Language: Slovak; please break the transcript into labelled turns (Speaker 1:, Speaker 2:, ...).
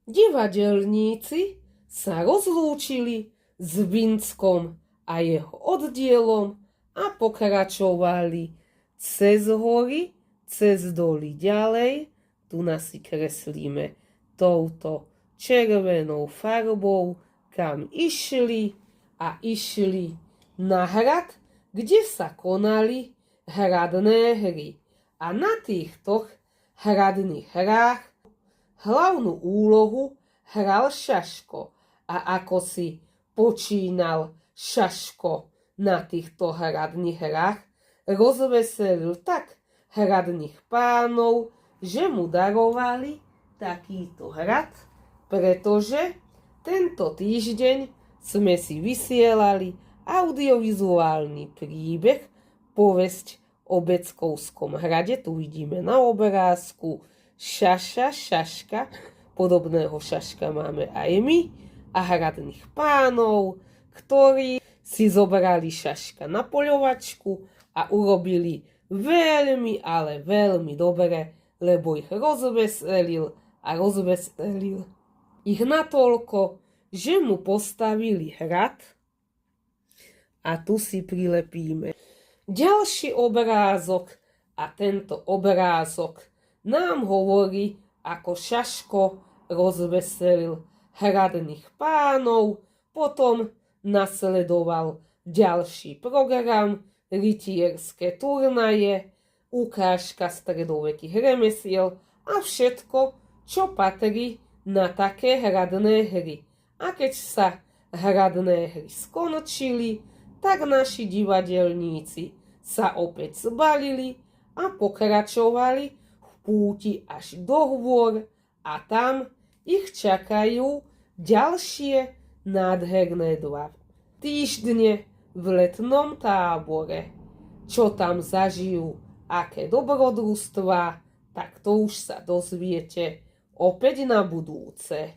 Speaker 1: Divadelníci sa rozlúčili s Vinckom a jeho oddielom a pokračovali cez hory, cez doly ďalej. Tu nás si kreslíme touto červenou farbou, kam išli a išli na hrad, kde sa konali hradné hry. A na týchto hradných hrách hlavnú úlohu hral Šaško. A ako si počínal Šaško na týchto hradných hrách, rozveselil tak hradných pánov, že mu darovali takýto hrad, pretože tento týždeň sme si vysielali audiovizuálny príbeh, povesť o Beckovskom hrade. Tu vidíme na obrázku Šaša, Šaška, podobného Šaška máme aj my, a hradných pánov, ktorí si zobrali Šaška na poľovačku a urobili veľmi, ale veľmi dobre, lebo ich rozveselil ich natoľko, že mu postavili hrad. A tu si prilepíme ďalší obrázok a tento obrázok nám hovorí, ako Šaško rozveselil hradných pánov. Potom nasledoval ďalší program, rytierské turnaje, ukážka stredovekých remesiel a všetko, čo patrí na také hradné hry. A keď sa hradné hry skončili, tak naši divadelníci sa opäť zbalili a pokračovali v púti až do hôr a tam ich čakajú ďalšie nádherné 2 týždne v letnom tábore. Čo tam zažijú, aké dobrodružstvá, tak to už sa dozviete opäť na budúce.